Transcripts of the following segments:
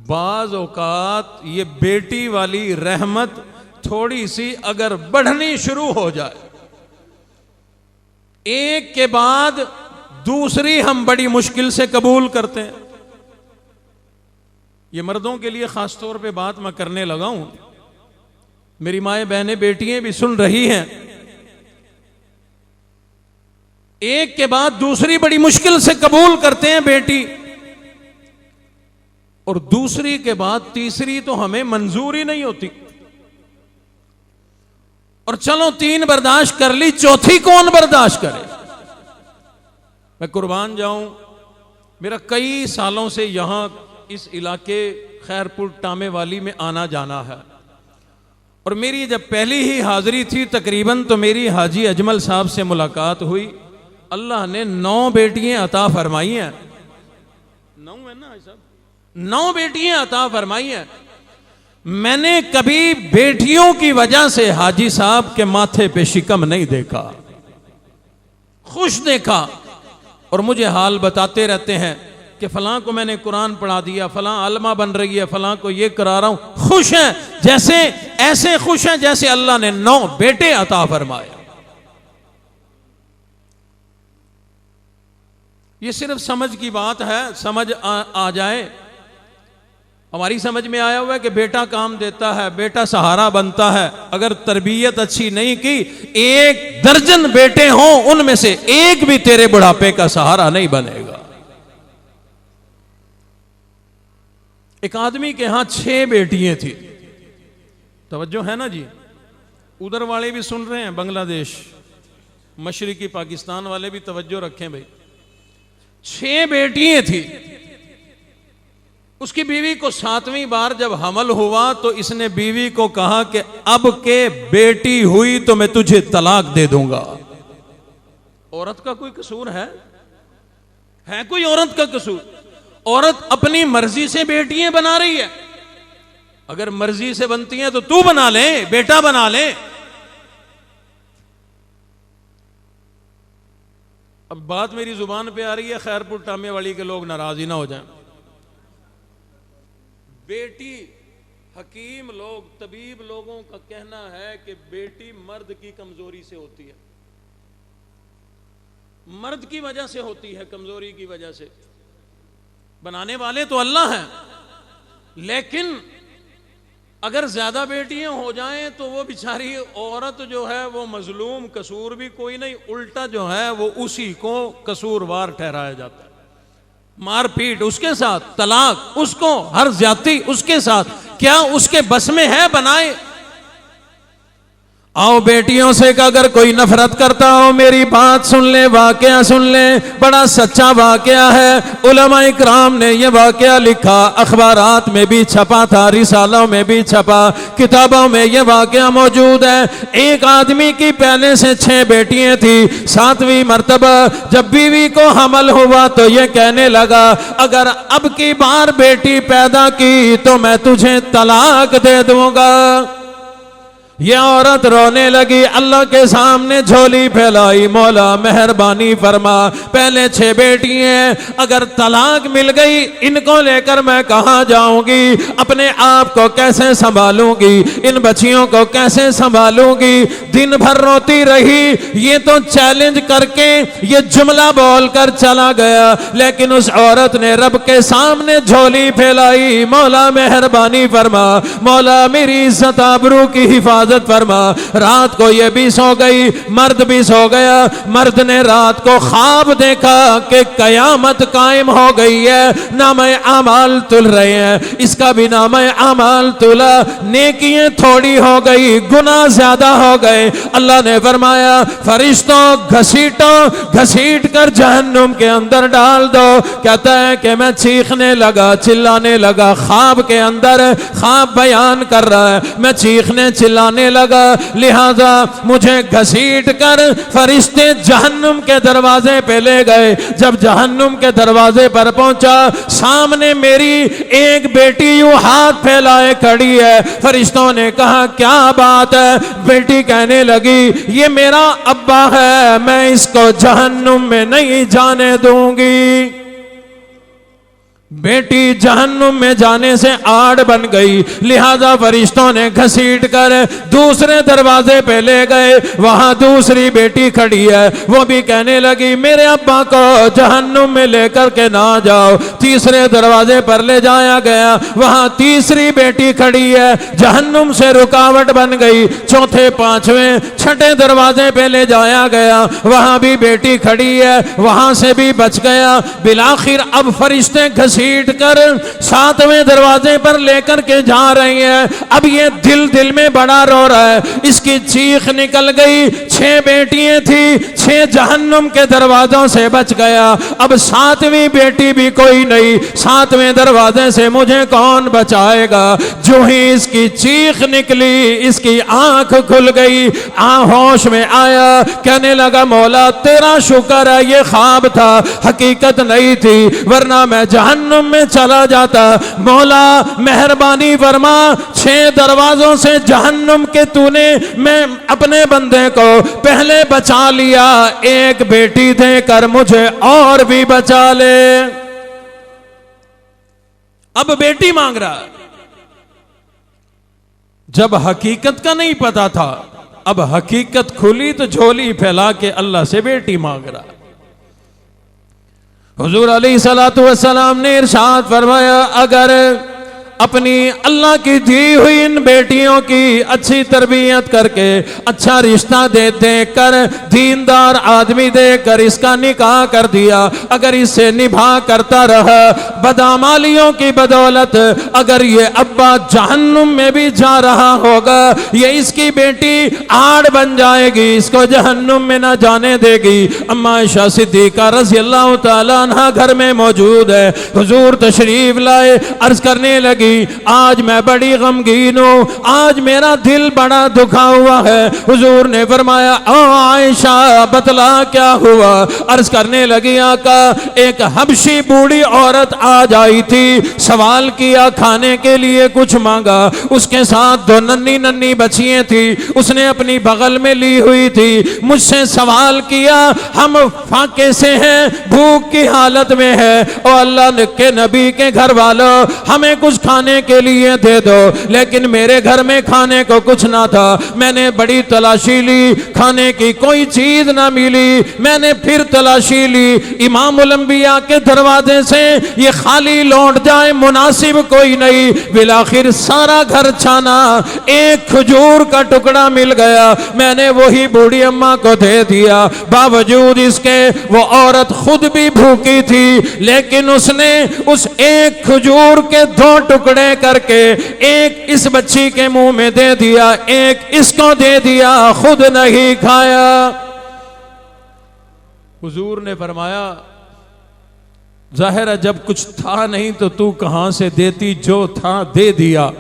बाज औकात ये बेटी वाली रहमत थोड़ी सी अगर बढ़नी शुरू हो जाए, एक के बाद दूसरी हम बड़ी मुश्किल से कबूल करते हैं। ये मर्दों के लिए खास तौर पे बात मैं करने लगा हूं, मेरी माएं बहनें बेटियां भी सुन रही हैं। एक के बाद दूसरी बड़ी मुश्किल से कबूल करते हैं बेटी, और दूसरी के बाद तीसरी तो हमें मंजूर ही नहीं होती। और चलो 3 बर्दाश्त कर ली, चौथी कौन बर्दाश्त करे। मैं कुर्बान जाऊं, मेरा कई सालों से यहां इस इलाके खैरपुर टामे वाली में आना जाना है, और मेरी जब पहली ही हाजिरी थी तकरीबन, तो मेरी हाजी अजमल साहब से मुलाकात हुई। अल्लाह ने 9 बेटियां अता फरमाई हैं। 9 है ना साहब, 9 बेटियां अता फरमाई हैं। मैंने कभी बेटियों की वजह से हाजी साहब के माथे पे शिकम नहीं देखा, खुश देखा। और मुझे हाल बताते रहते हैं कि फलां को मैंने कुरान पढ़ा दिया, फलां आलमा बन रही है, फलां को ये करा रहा हूं। खुश हैं, जैसे ऐसे खुश हैं जैसे अल्लाह ने 9 बेटे अता फरमाए। ये सिर्फ समझ की बात है, समझ आ जाए। हमारी समझ में आया हुआ है कि बेटा काम देता है, बेटा सहारा बनता है। अगर तरबियत अच्छी नहीं की, 1 दर्जन बेटे हों, उनमें से एक भी तेरे बुढ़ापे का सहारा नहीं बनेगा। एक आदमी के यहां 6 बेटियां थी। तवज्जो है ना जी, उधर वाले भी सुन रहे हैं, बांग्लादेश, मशरिकी पाकिस्तान वाले भी तवज्जो रखें भाई। 6 बेटियां थी। उसकी बीवी को 7वीं बार जब हमल हुआ तो इसने बीवी को कहा कि अब के बेटी हुई तो मैं तुझे तलाक दे दूंगा। औरत का कोई कसूर है कोई औरत का कसूर? औरत अपनी मर्जी से बेटियां बना रही है। अगर मर्जी से बनती हैं तो तू बना ले, बेटा बना ले। अब बात मेरी जुबान पे आ रही है, खैरपुर टामे वाली के लोग नाराज ही ना हो जाएं। बेटी, हकीम लोग, तबीब लोगों का कहना है कि बेटी मर्द की कमजोरी से होती है, मर्द की वजह से होती है, कमजोरी की वजह से। बनाने वाले तो अल्लाह हैं, लेकिन अगर ज्यादा बेटियां हो जाएं तो वो बेचारी औरत जो है वो मजलूम, कसूर भी कोई नहीं, उल्टा जो है वो उसी को कसूरवार ठहराया जाता है। मारपीट उसके साथ, तलाक उसको, हर ज्यादती उसके साथ। क्या उसके बस में है बनाए? आओ बेटियों से अगर कोई नफरत करता हो मेरी बात सुन ले, वाकया सुन ले, बड़ा सच्चा वाकया है। उलमा इकराम ने यह वाकया लिखा, अखबारात में भी छपा था, रिसालों में भी छपा, किताबों में यह वाकया मौजूद है। एक आदमी की पहले से 6 बेटियां थी। 7वीं मर्तबा जब बीवी को हमल हुआ तो यह कहने लगा, अगर अब की बार बेटी पैदा की तो मैं तुझे तलाक दे दूंगा। यह औरत रोने लगी, अल्लाह के सामने झोली फैलाई, मौला मेहरबानी फरमा, पहले 6 बेटी हैं, अगर तलाक मिल गई इनको लेकर मैं कहां जाऊंगी, अपने आप को कैसे संभालूंगी, इन बच्चियों को कैसे संभालूंगी। दिन भर रोती रही। ये तो चैलेंज करके ये जुमला बोलकर चला गया, लेकिन उस औरत ने रब के सामने झोली फैलाई, मौला मेहरबानी फरमा, मौला मेरी इज्जत आबरू की हिफाजत फरमा। रात को ये भी सो गई, मर्द भी सो गया। मर्द ने रात को ख्वाब देखा कि कयामत कायम हो गई है, नामे अमाल तुल रहे हैं, इसका भी नामे अमाल तुला, नेकियां थोड़ी हो गई, गुनाह ज्यादा हो गए। अल्लाह ने फरमाया, फरिश्तों घसीट कर जहन्नुम के अंदर डाल दो। कहता है कि मैं चीखने लगा, चिल्लाने लगा, ख्वाब के अंदर ख्वाब बयान कर रहा है, मैं चीखने चिल्लाने लगा, लिहाजा मुझे घसीट कर फरिश्ते जहन्नुम के दरवाजे पे ले गए। जब जहन्नुम के दरवाजे पर पहुंचा, सामने मेरी एक बेटी यूं हाथ फैलाए खड़ी है। फरिश्तों ने कहा, क्या बात है? बेटी कहने लगी, ये मेरा अब्बा है, मैं इसको जहन्नुम में नहीं जाने दूंगी। बेटी जहन्नुम में जाने से आड़ बन गई, लिहाजा फरिश्तों ने घसीट कर दूसरे दरवाजे पे ले गए। वहां दूसरी बेटी खड़ी है, वो भी कहने लगी मेरे अब्बा को जहन्नुम में लेकर के ना जाओ। तीसरे दरवाजे पर ले जाया गया, वहां तीसरी बेटी खड़ी है, जहन्नुम से रुकावट बन गई। चौथे पांचवें छठे दरवाजे पे ले जाया गया, वहां भी बेटी खड़ी है, वहां से भी बच गया। बिलाखिर अब फरिश्ते घसीट कर सातवें दरवाजे पर लेकर के जा रही है। अब ये दिल दिल में बड़ा रो रहा है, इसकी चीख निकल गई। 6 बेटियां थी, 6 जहन्नुम के दरवाजों से बच गया, अब 7वीं बेटी भी कोई नहीं, 7वें दरवाजे से मुझे कौन बचाएगा। जो ही इसकी चीख निकली, इसकी आंख खुल गई, होश में आया, कहने लगा मौला तेरा शुक्र है ये ख्वाब था, हकीकत नहीं थी, वरना मैं जहन्नुम में चला जाता। मौला मेहरबानी फरमा, 6 दरवाजों से जहन्नुम के तूने मैं अपने बंदे को पहले बचा लिया, एक बेटी देकर मुझे और भी बचा ले। अब बेटी मांग रहा, जब हकीकत का नहीं पता था, अब हकीकत खुली तो झोली फैला के अल्लाह से बेटी मांग रहा। हुजूर अलैहिस्सलातु वस्सलाम ने इरशाद फरमाया, अगर अपनी अल्लाह की दी हुई इन बेटियों की अच्छी तरबियत करके, अच्छा रिश्ता दे कर, दीनदार आदमी देकर इसका निकाह कर दिया, अगर इससे निभा करता रहा, बदामालियों की बदौलत अगर ये अब्बा जहन्नुम में भी जा रहा होगा, ये इसकी बेटी आड़ बन जाएगी, इसको जहन्नुम में ना जाने देगी। अम्मा आयशा सिद्दीका रज़ी अल्लाह तआला अन्हा घर में मौजूद है, हुजूर तशरीफ लाए, अर्ज करने लगी आज मैं बड़ी गमगीन हूं, आज मेरा दिल बड़ा दुखा हुआ है। हुजूर ने फरमाया ओ आयशा बतला क्या हुआ। अर्ज करने लगी आका, एक हबशी बूढ़ी औरत आज आई थी, सवाल किया, खाने के लिए कुछ मांगा, उसके साथ 2 नन्ही नन्ही बच्चियां थी, उसने अपनी बगल में ली हुई थी, मुझसे सवाल किया हम फाके से हैं, भूख की हालत में है, और अल्लाह के नबी के घर वालों हमें कुछ खाने के लिए दे दो। लेकिन मेरे घर में खाने को कुछ ना था, मैंने बड़ी तलाशी ली, खाने की कोई चीज ना मिली, मैंने फिर तलाशी ली, इमामुल अंबिया के दरवाजे से ये खाली लौट जाए मुनासिब कोई नहीं। बिलाखिर सारा घर छाना, एक खजूर का टुकड़ा मिल गया, मैंने वही बूढ़ी अम्मा को दे दिया। बावजूद इसके वो औरत खुद भी भूखी थी, लेकिन उसने उस एक खजूर के 2 टुकड़े करके एक इस बच्ची के मुंह में दे दिया, एक इसको दे दिया, खुद नहीं खाया। हुजूर ने फरमाया जाहिर है जब कुछ था नहीं तो तू कहां से देती, जो था दे दिया।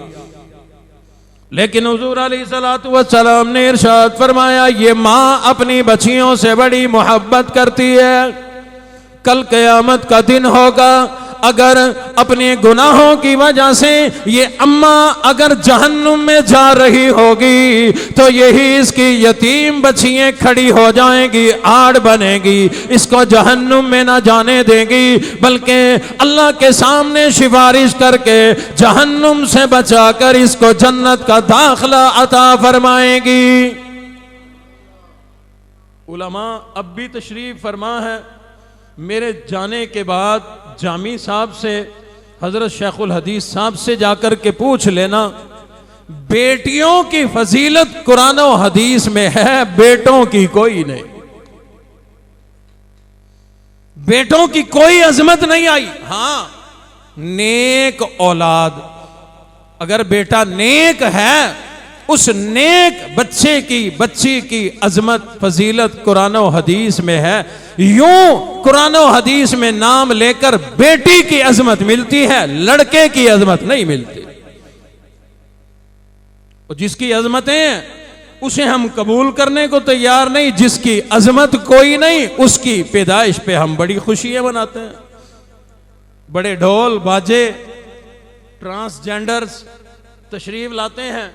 लेकिन हुजूर अलैहिस्सलातु वस्सलाम ने इरशाद फरमाया ये मां अपनी बच्चियों से बड़ी मोहब्बत करती है, कल क़यामत का दिन होगा, अगर अपने गुनाहों की वजह से ये अम्मा अगर जहन्नुम में जा रही होगी तो यही इसकी यतीम बच्चियां खड़ी हो जाएंगी, आड़ बनेगी, इसको जहन्नुम में ना जाने देगी, बल्कि अल्लाह के सामने सिफारिश करके जहन्नुम से बचाकर इसको जन्नत का दाखिला अता फरमाएगी। उलमा अब भी तशरीफ फरमा है, मेरे जाने के बाद जामी साहब से, हजरत शेखुल हदीस साहब से जाकर के पूछ लेना, बेटियों की फजीलत कुरान और हदीस में है, बेटों की कोई नहीं, बेटों की कोई अजमत नहीं आई। हां नेक औलाद, अगर बेटा नेक है, उस नेक बच्ची की अजमत फजीलत कुरान और हदीस में है। यूं कुरान और हदीस में नाम लेकर बेटी की अजमत मिलती है, लड़के की अजमत नहीं मिलती। और जिसकी अजमतें उसे हम कबूल करने को तैयार नहीं, जिसकी अजमत कोई नहीं उसकी पैदाइश पे हम बड़ी खुशियां मनाते हैं। बड़े ढोल बाजे ट्रांसजेंडर्स तशरीफ लाते हैं,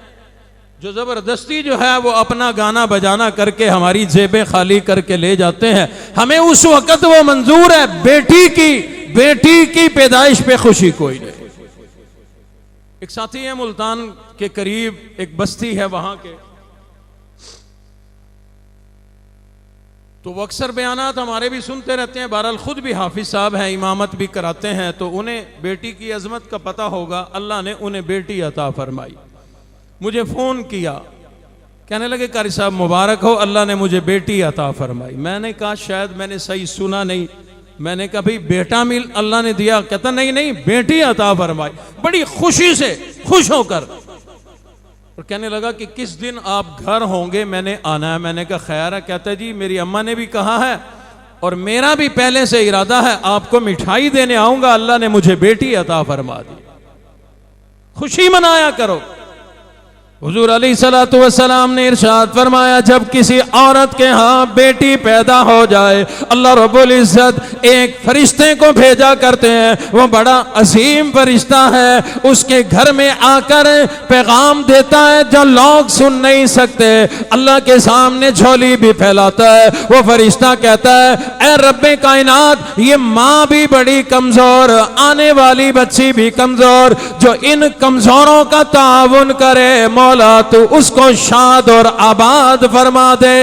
जो जबरदस्ती जो है वो अपना गाना बजाना करके हमारी जेबें खाली करके ले जाते हैं। हमें उस वक्त वो मंजूर है, बेटी की बेटी की पैदाइश पे खुशी कोई नहीं। एक साथी है मुल्तान के करीब एक बस्ती है वहां के, तो वो अक्सर बयानात हमारे भी सुनते रहते हैं। बहरहाल खुद भी हाफिज साहब हैं, इमामत भी कराते हैं, तो उन्हें बेटी की अजमत का पता होगा। अल्लाह ने उन्हें बेटी अता फरमाई। मुझे फ़ोन किया, कहने लगे कारी साहब मुबारक हो, अल्लाह ने मुझे बेटी अता फरमाई। मैंने कहा शायद मैंने सही सुना नहीं। मैंने कहा भाई बेटा मिल अल्लाह ने दिया? कहता नहीं नहीं, बेटी अता फरमाई। बड़ी खुशी से खुश होकर, और कहने लगा कि किस दिन आप घर होंगे, मैंने आना है। मैंने कहा खैर है। कहता जी मेरी अम्मा ने भी कहा है और मेरा भी पहले से इरादा है, आपको मिठाई देने आऊंगा, अल्लाह ने मुझे बेटी अता फरमा दी। खुशी मनाया करो। हुजूर अलैहिस्सलातु वस्सलाम ने इरशाद फरमाया, जब किसी औरत के यहाँ बेटी पैदा हो जाए, अल्लाह रब्बुल इज्जत एक फरिश्ते को भेजा करते हैं। वो बड़ा अजीम फरिश्ता है, उसके घर में आकर पैगाम देता है जो लोग सुन नहीं सकते। अल्लाह के सामने झोली भी फैलाता है। वो फरिश्ता कहता है, ऐ रब्बे कायनात, ये माँ भी बड़ी कमजोर, आने वाली बच्ची भी कमजोर, जो इन कमजोरों का ताउन करे, मौला तू उसको शाद और आबाद फरमा दे।